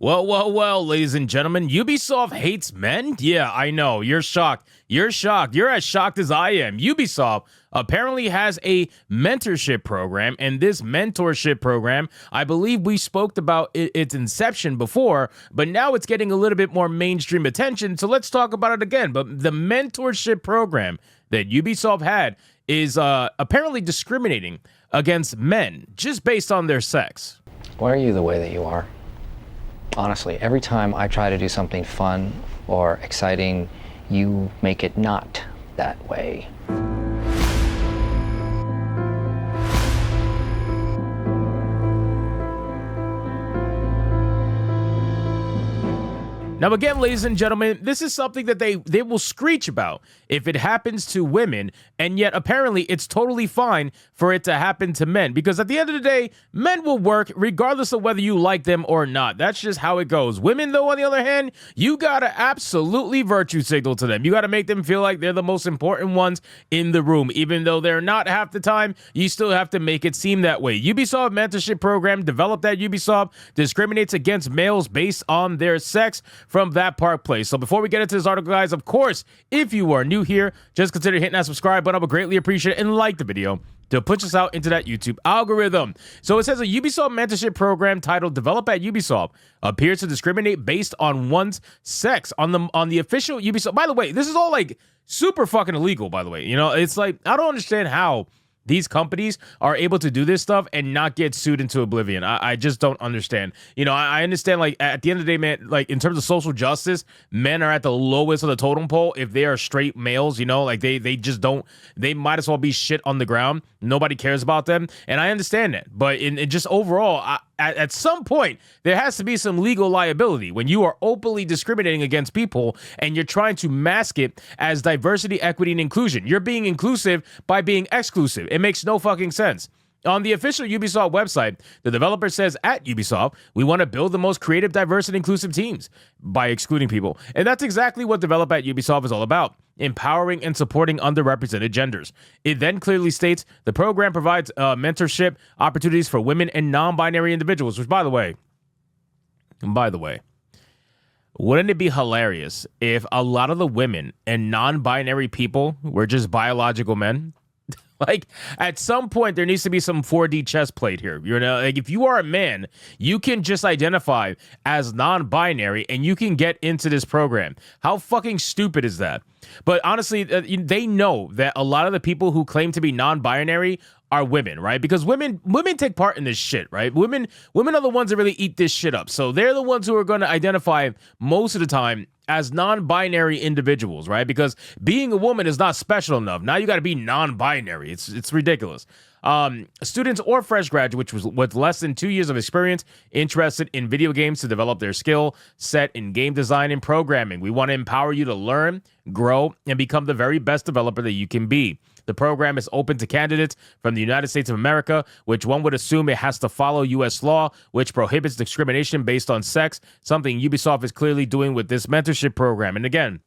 Well, ladies and gentlemen, Ubisoft hates men? Yeah, I know. You're shocked. You're shocked. You're as shocked as I am. Ubisoft apparently has a mentorship program, and this mentorship program, I believe we spoke about its inception before, but now it's getting a little bit more mainstream attention, so let's talk about it again. But the mentorship program that Ubisoft had is apparently discriminating against men just based on their sex. Why are you the way that you are? Honestly, every time I try to do something fun or exciting, you make it not that way. Now, again, ladies and gentlemen, this is something that they will screech about if it happens to women, and yet apparently it's totally fine for it to happen to men, because at the end of the day, men will work regardless of whether you like them or not. That's just how it goes. Women, though, on the other hand, you gotta absolutely virtue signal to them. You gotta make them feel like they're the most important ones in the room. Even though they're not half the time, you still have to make it seem that way. Ubisoft mentorship program developed at Ubisoft discriminates against males based on their sex from that park place. So before we get into this article, guys, of course, if you are new here, just consider hitting that subscribe button. I would greatly appreciate it, and like the video to push us out into that YouTube algorithm. So it says a Ubisoft mentorship program titled "Develop at Ubisoft" appears to discriminate based on one's sex on the official Ubisoft. By the way, this is all like super fucking illegal. By the way, you know, it's like I don't understand how these companies are able to do this stuff and not get sued into oblivion. I just don't understand. You know, I understand, like, at the end of the day, man, like, in terms of social justice, men are at the lowest of the totem pole if they are straight males, you know? Like, they just don't, they might as well be shit on the ground. Nobody cares about them, and I understand that. But in just overall, at some point, there has to be some legal liability when you are openly discriminating against people and you're trying to mask it as diversity, equity, and inclusion. You're being inclusive by being exclusive. It makes no fucking sense. On the official Ubisoft website, the developer says, at Ubisoft, we want to build the most creative, diverse, and inclusive teams by excluding people. And that's exactly what Develop at Ubisoft is all about, empowering and supporting underrepresented genders. It then clearly states the program provides mentorship opportunities for women and non-binary individuals, which, by the way, wouldn't it be hilarious if a lot of the women and non-binary people were just biological men? Like, at some point, there needs to be some 4D chess played here. You know, like, if you are a man, you can just identify as non-binary and you can get into this program. How fucking stupid is that? But honestly, they know that a lot of the people who claim to be non-binary are women, right? Because women take part in this shit, right? Women are the ones that really eat this shit up. So they're the ones who are going to identify most of the time as non-binary individuals, right? Because being a woman is not special enough. Now you got to be non-binary. It's ridiculous. Students or fresh graduates with less than 2 years of experience interested in video games to develop their skill set in game design and programming. We want to empower you to learn, grow, and become the very best developer that you can be. The program is open to candidates from the United States of America, which one would assume it has to follow U.S. law, which prohibits discrimination based on sex, something Ubisoft is clearly doing with this mentorship program. And again,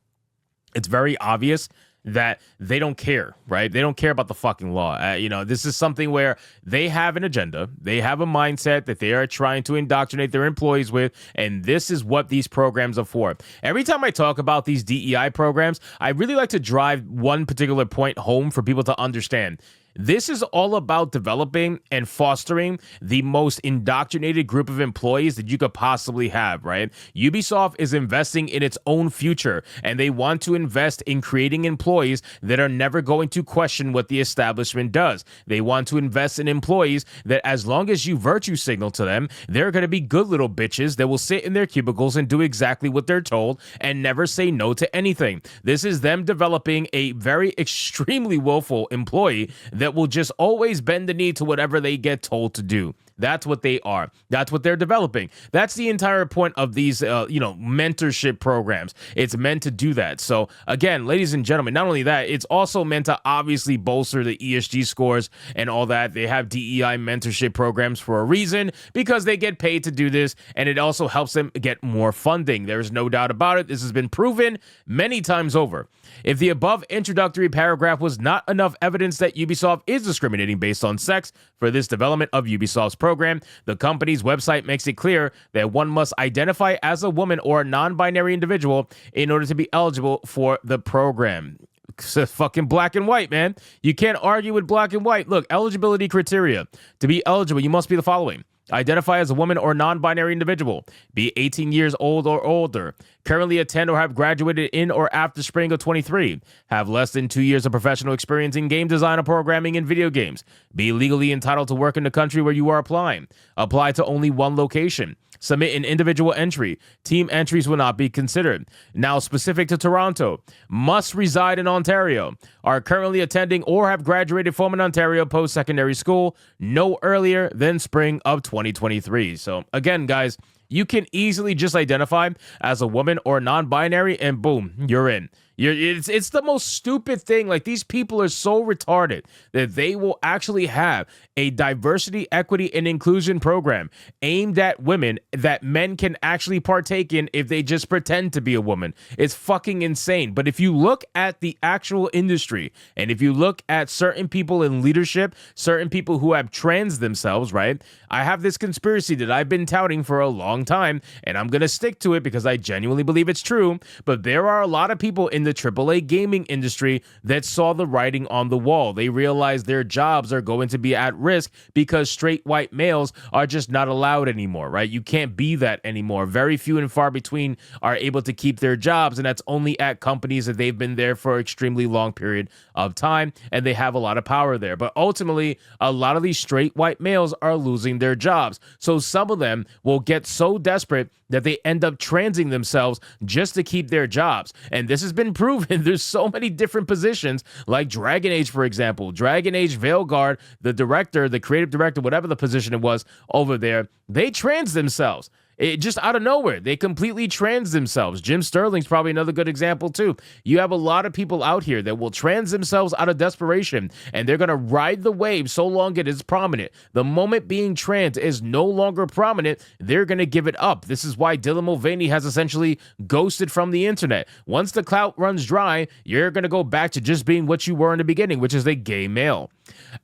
it's very obvious that they don't care, right? They don't care about the fucking law. You know, this is something where they have an agenda. They have a mindset that they are trying to indoctrinate their employees with, and this is what these programs are for. Every time I talk about these DEI programs, I really like to drive one particular point home for people to understand. This is all about developing and fostering the most indoctrinated group of employees that you could possibly have, right? Ubisoft is investing in its own future, and they want to invest in creating employees that are never going to question what the establishment does. They want to invest in employees that, as long as you virtue signal to them, they're going to be good little bitches that will sit in their cubicles and do exactly what they're told and never say no to anything. This is them developing a very extremely willful employee that will just always bend the knee to whatever they get told to do. That's what they are. That's what they're developing. That's the entire point of these, mentorship programs. It's meant to do that. So again, ladies and gentlemen, not only that, it's also meant to obviously bolster the ESG scores and all that. They have DEI mentorship programs for a reason, because they get paid to do this, and it also helps them get more funding. There's no doubt about it. This has been proven many times over. If the above introductory paragraph was not enough evidence that Ubisoft is discriminating based on sex for this development of Ubisoft's program, the company's website makes it clear that one must identify as a woman or a non-binary individual in order to be eligible for the program. It's fucking black and white, man. You can't argue with black and white. Look, eligibility criteria. To be eligible, you must be the following. Identify as a woman or non-binary individual. Be 18 years old or older. Currently attend or have graduated in or after spring of 23. Have less than 2 years of professional experience in game design or programming in video games. Be legally entitled to work in the country where you are applying. Apply to only one location. Submit an individual entry. Team entries will not be considered. Now, specific to Toronto, must reside in Ontario. Are currently attending or have graduated from an Ontario post-secondary school no earlier than spring of 2023. So, again, guys, you can easily just identify as a woman or non-binary, and boom, you're in. It's the most stupid thing. Like, these people are so retarded that they will actually have a diversity, equity, and inclusion program aimed at women that men can actually partake in if they just pretend to be a woman. It's fucking insane. But if you look at the actual industry, and if you look at certain people in leadership, certain people who have trans themselves, right? I have this conspiracy that I've been touting for a long time, and I'm going to stick to it because I genuinely believe it's true. But there are a lot of people in the AAA gaming industry that saw the writing on the wall. They realized their jobs are going to be at risk because straight white males are just not allowed anymore, right? You can't be that anymore. Very few and far between are able to keep their jobs, and that's only at companies that they've been there for an extremely long period of time, and they have a lot of power there. But ultimately, a lot of these straight white males are losing their jobs. So some of them will get so desperate that they end up transing themselves just to keep their jobs. And this has been proven. There's so many different positions, like Dragon Age, for example. Dragon Age Veilguard, the director, the creative director, whatever the position it was over there, they trans themselves. It just out of nowhere, they completely trans themselves. Jim Sterling's probably another good example too. You have a lot of people out here that will trans themselves out of desperation, and they're going to ride the wave so long it is prominent. The moment being trans is no longer prominent, they're going to give it up. This is why Dylan Mulvaney has essentially ghosted from the internet. Once the clout runs dry, you're going to go back to just being what you were in the beginning, which is a gay male.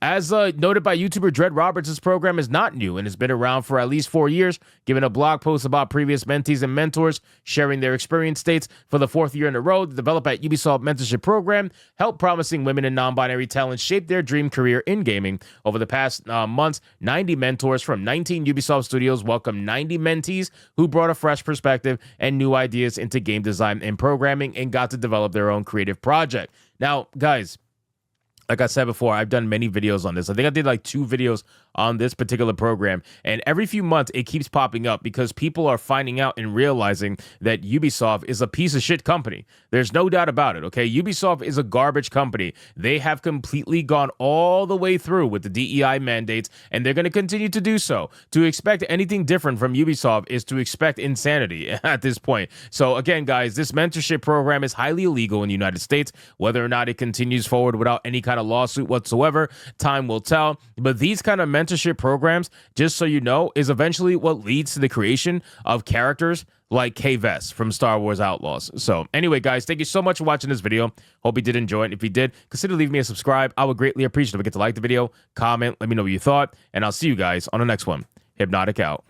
As noted by YouTuber Dread Roberts, this program is not new and has been around for at least 4 years, giving a blog post about previous mentees and mentors sharing their experience. States for the 4th year in a row, the Develop at Ubisoft mentorship program helped promising women and non-binary talents shape their dream career in gaming. Over the past months, 90 mentors from 19 Ubisoft studios welcomed 90 mentees who brought a fresh perspective and new ideas into game design and programming and got to develop their own creative project. Now, guys, like I said before, I've done many videos on this. I think I did like 2 videos on this particular program, and every few months it keeps popping up because people are finding out and realizing that Ubisoft is a piece of shit company. There's no doubt about it, okay? Ubisoft is a garbage company. They have completely gone all the way through with the DEI mandates, and they're going to continue to do so. To expect anything different from Ubisoft is to expect insanity at this point. So again, guys, this mentorship program is highly illegal in the United States. Whether or not it continues forward without any kind of lawsuit whatsoever, time will tell. But these kind of mentorship programs, just so you know, is eventually what leads to the creation of characters like K-Vess from Star Wars Outlaws. So anyway, guys, thank you so much for watching this video. Hope you did enjoy it. If you did, consider leaving me a subscribe. I would greatly appreciate it. Don't forget to like the video, comment, let me know what you thought, and I'll see you guys on the next one. Hypnotic out.